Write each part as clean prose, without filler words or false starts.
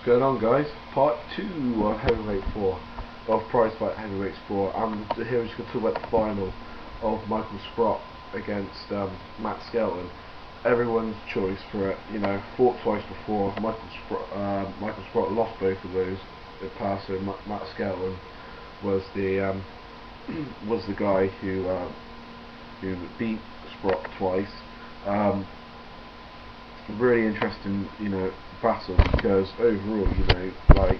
What's going on, guys? Part 2 of Heavyweight 4 of Prizefighter Heavyweight 4. I'm here just going to talk about the final of Michael Sprott against Matt Skelton. Everyone's choice for it, you know, fought twice before. Michael Sprott lost both of those. It passed, so Matt Skelton was the guy who beat Sprott twice. Really interesting, you know, battle, because overall, you know, like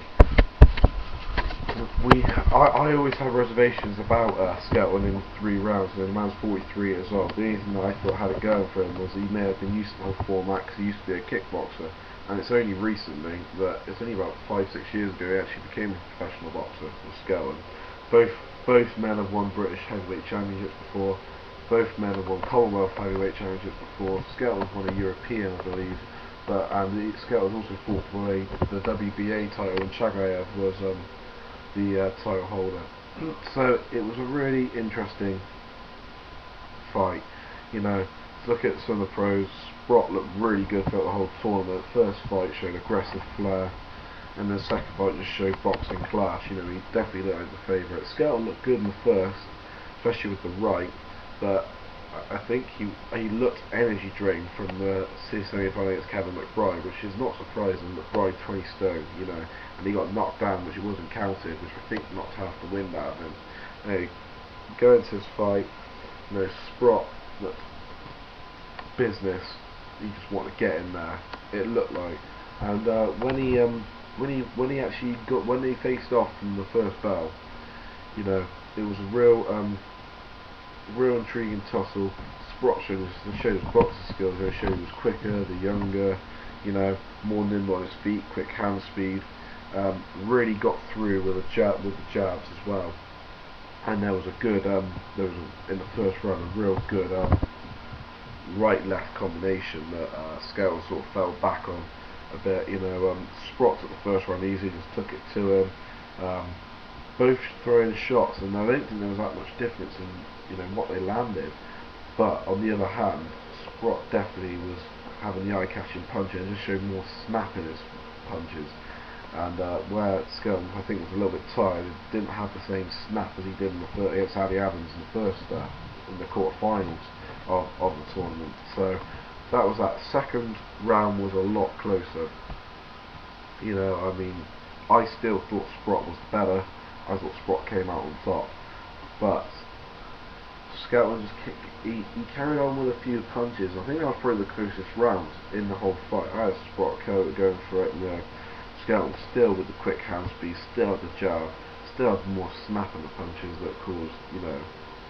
I always had reservations about Skelton in 3 rounds, and the man's 43 years old. The only thing that I thought had it going for him was he may have been used to the whole format because he used to be a kickboxer, and it's only recently that it's only about 5-6 years ago he actually became a professional boxer with Skelton. Both men have won British heavyweight championships before. Both men have won Commonwealth heavyweight championships before. Skelton's won a European, I believe, but Skelton also fought for the WBA title, and Chagayev was the title holder. So it was a really interesting fight. You know, look at some of the pros. Sprott looked really good throughout the whole tournament. First fight showed aggressive flair, and the second fight just showed boxing class. You know, he definitely looked like the favourite. Skelton looked good in the first, especially with the right, but I think he looked energy drained from the semi-final against Kevin McBride, which is not surprising. McBride 20 stone, you know, and he got knocked down, which it wasn't counted, which I think knocked half the wind out of him. Anyway, go into this fight, you know, Sprott looked business. He just wanted to get in there. It looked like, and when they faced off from the first bell, you know, it was a real intriguing tussle. Sprott showed his boxing skills. He showed he was quicker, the younger, you know, more nimble on his feet, quick hand speed. Really got through with the jabs as well. And there was a good, in the first round, a real good right-left combination that Skelton sort of fell back on a bit. You know, Sprott took the first round easy, just took it to him. Both throwing shots, and I don't think there was that much difference in, you know, what they landed. But on the other hand, Sprott definitely was having the eye-catching punches and just showed more snap in his punches. And where Skelton, I think, was a little bit tired, he didn't have the same snap as he did against Addy Adams in the quarterfinals of the tournament. So that was that. Second round was a lot closer. You know, I mean, I still thought Sprott was better. I thought Sprott came out on top, but Skelton just he carried on with a few punches. I think that was probably the closest round in the whole fight. I had Sprott going for it, and Skelton still with the quick hand speed, still had the jab, still had more snap in the punches that caused, you know,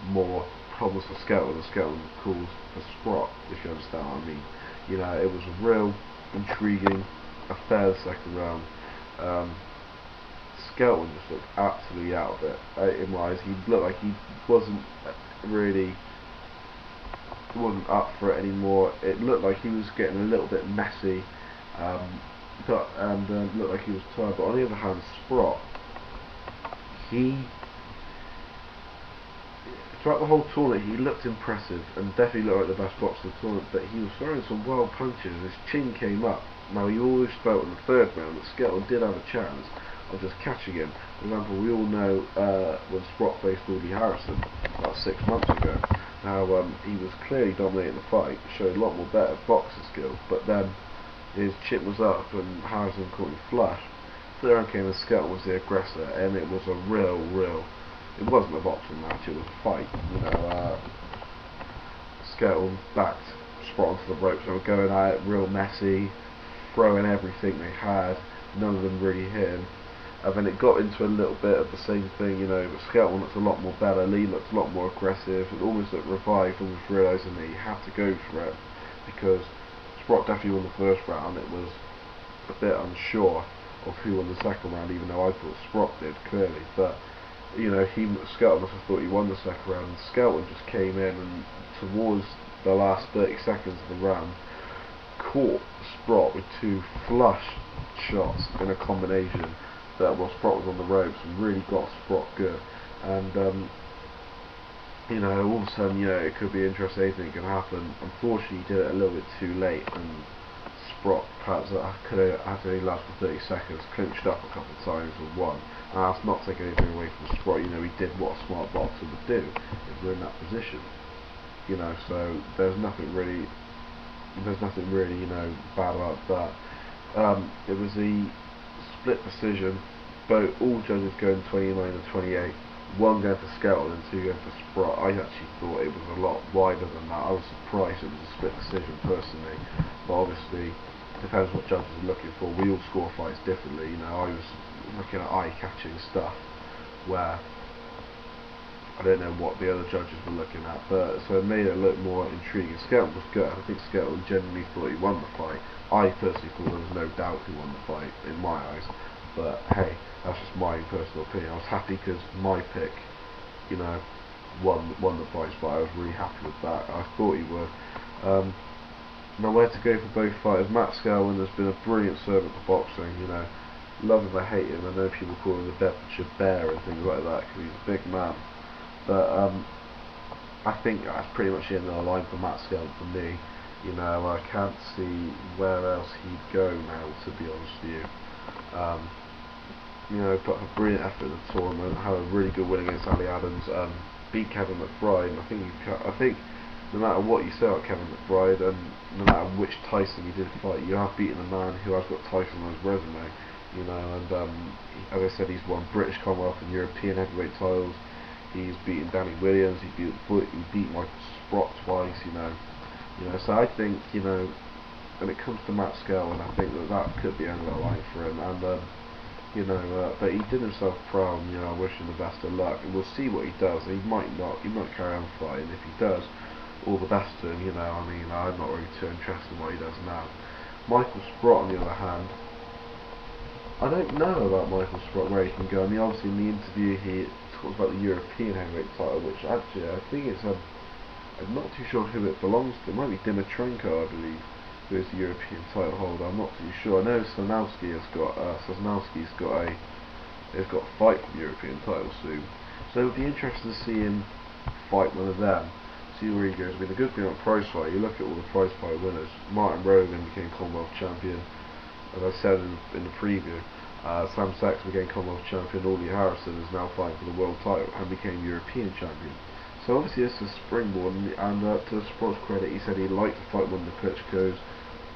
more problems for Skelton than Skelton caused for Sprott, if you understand what I mean. You know, it was a real intriguing affair the second round. Skelton just looked absolutely out of it. In my eyes, he looked like he wasn't up for it anymore. It looked like he was getting a little bit messy, and looked like he was tired. But on the other hand, Sprott, throughout the whole tournament, he looked impressive and definitely looked like the best boxer of the tournament. But he was throwing some wild punches, and his chin came up. Now, he always felt in the third round that Skelton did have a chance of just catching him. For example, we all know when Sprott faced Woody Harrison about 6 months ago. Now, he was clearly dominating the fight, showed a lot more better boxing skills, but then his chin was up and Harrison caught him flush. Third round came and Skelton was the aggressor, and it was a real, it wasn't a boxing match, it was a fight. You know, Skelton backed Sprott onto the ropes, they were going at it real messy, throwing everything they had, none of them really hit him. And then it got into a little bit of the same thing, you know, but Skelton looked a lot more better, Lee looked a lot more aggressive, and almost looked revived, almost realising that he had to go for it, because Sprott definitely won the first round. It was a bit unsure of who won the second round, even though I thought Sprott did, clearly. But, you know, Skelton must have thought he won the second round, and Skelton just came in and towards the last 30 seconds of the round, caught Sprott with 2 flush shots in a combination that while Sprott was on the ropes, and really got Sprott good. And you know, all of a sudden, you know, it could be interesting, anything can happen. Unfortunately, he did it a little bit too late, and Sprott perhaps that could have had only last for 30 seconds, clinched up a couple of times and won. And that's not taking anything away from Sprott. You know, he did what a smart boxer would do if we're in that position. You know, so there's nothing really, you know, bad about that. It was a split decision. All judges going 29 and 28. One going for Skelton and two going for Sprott. I actually thought it was a lot wider than that. I was surprised it was a split decision personally, but obviously depends what judges are looking for. We all score fights differently. You know, I was looking at eye-catching stuff where I don't know what the other judges were looking at, but so it made it look more intriguing. Skelton was good. I think Skelton genuinely thought he won the fight. I personally thought there was no doubt he won the fight in my eyes, but hey, that's just my personal opinion. I was happy because my pick, you know, won the prize, but I was really happy with that. I thought he would. Now where to go for both fighters? Matt Skelton has been a brilliant servant to boxing. You know, love him or hate him. I know people call him the Bedfordshire Bear and things like that because he's a big man. But I think that's pretty much the end of the line for Matt Skelton for me. You know, I can't see where else he'd go now, to be honest with you. You know, put a brilliant effort in the tournament, had a really good win against Ali Adams, beat Kevin McBride. I think no matter what you say about Kevin McBride, and no matter which Tyson you did fight, you have beaten a man who has got Tyson on his resume. You know, and as I said, he's won British, Commonwealth and European heavyweight titles. He's beaten Danny Williams. He beat Michael Sprott twice. You know, So I think, you know, when it comes to Matt Skelton, I think that could be end of the line for him. And you know, but he did himself proud. And, you know, I wish him the best of luck. And we'll see what he does. He might not. He might carry on fighting. If he does, all the best to him. You know, I mean, I'm not really too interested in what he does now. Michael Sprott, on the other hand, I don't know about Michael Sprott where he can go. I mean, obviously in the interview he talks about the European heavyweight title, which actually I think it's I'm not too sure who it belongs to. It might be Dimitrenko, I believe, who is the European title holder. I'm not too sure. I know Sosnowski's got a fight for the European title soon, so it would be interesting to see him fight one of them. See where he goes. I mean, the good thing about Prizefighter, you look at all the Prizefighter winners. Martin Rogan became Commonwealth champion, as I said in the preview. Sam Sachs became Commonwealth champion. Audley Harrison is now fighting for the world title and became European champion. So obviously this is a springboard, and to the Sprott's credit, he said he'd like to fight one of the Klitschko's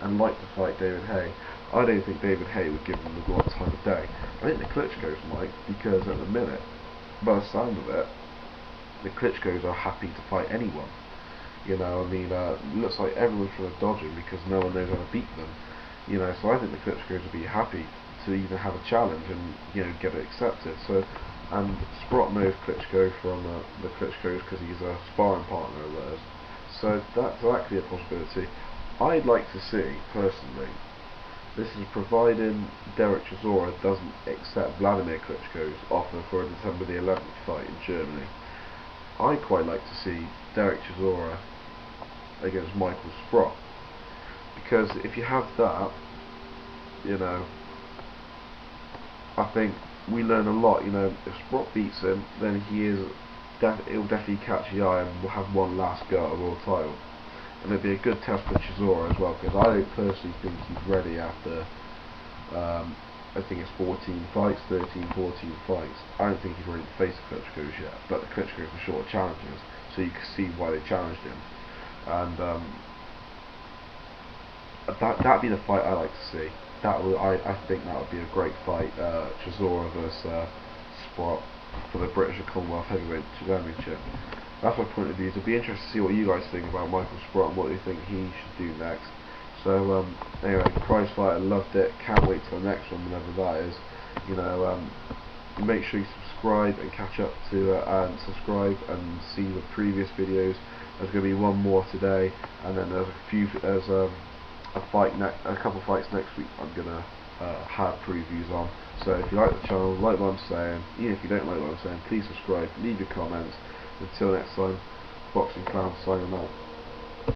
and like to fight David Haye. I don't think David Haye would give him the one time of day. I think the Klitschko's might, because at the minute, by the sound of it, the Klitschko's are happy to fight anyone. You know, I mean, it looks like everyone's trying to dodge him because no one knows how to beat them. You know, so I think the Klitschko's would be happy to even have a challenge and, you know, get it accepted. So, and Sprott knows Klitschko from the Klitschko's because he's a sparring partner of theirs. So that could be a possibility. I'd like to see, personally, this is providing Derek Chisora doesn't accept Vladimir Klitschko's offer for a December the 11th fight in Germany. I'd quite like to see Derek Chisora against Michael Sprott, because if you have that, you know, I think we learn a lot. You know, if Sprott beats him, then he'll definitely catch the eye and will have one last go at a world title. And it'd be a good test for Chisora as well, because I don't personally think he's ready after, I think it's 14 fights, 13, 14 fights. I don't think he's ready to face the Klitschko's yet, but the Klitschko's are short challenges, so you can see why they challenged him. And that'd be the fight I like to see. I think that would be a great fight, Chisora versus Sprott for the British and Commonwealth Heavyweight Championship. That's my point of view. It'd be interesting to see what you guys think about Michael Sprott and what you think he should do next. So anyway, Prizefighter, loved it. Can't wait till the next one, whenever that is. You know, make sure you subscribe and catch up to and subscribe and see the previous videos. There's going to be one more today, and then there's a couple fights next week I'm gonna have previews on. So if you like the channel, like what I'm saying, even if you don't like what I'm saying, please subscribe, leave your comments. Until next time, Boxing Clown signing out.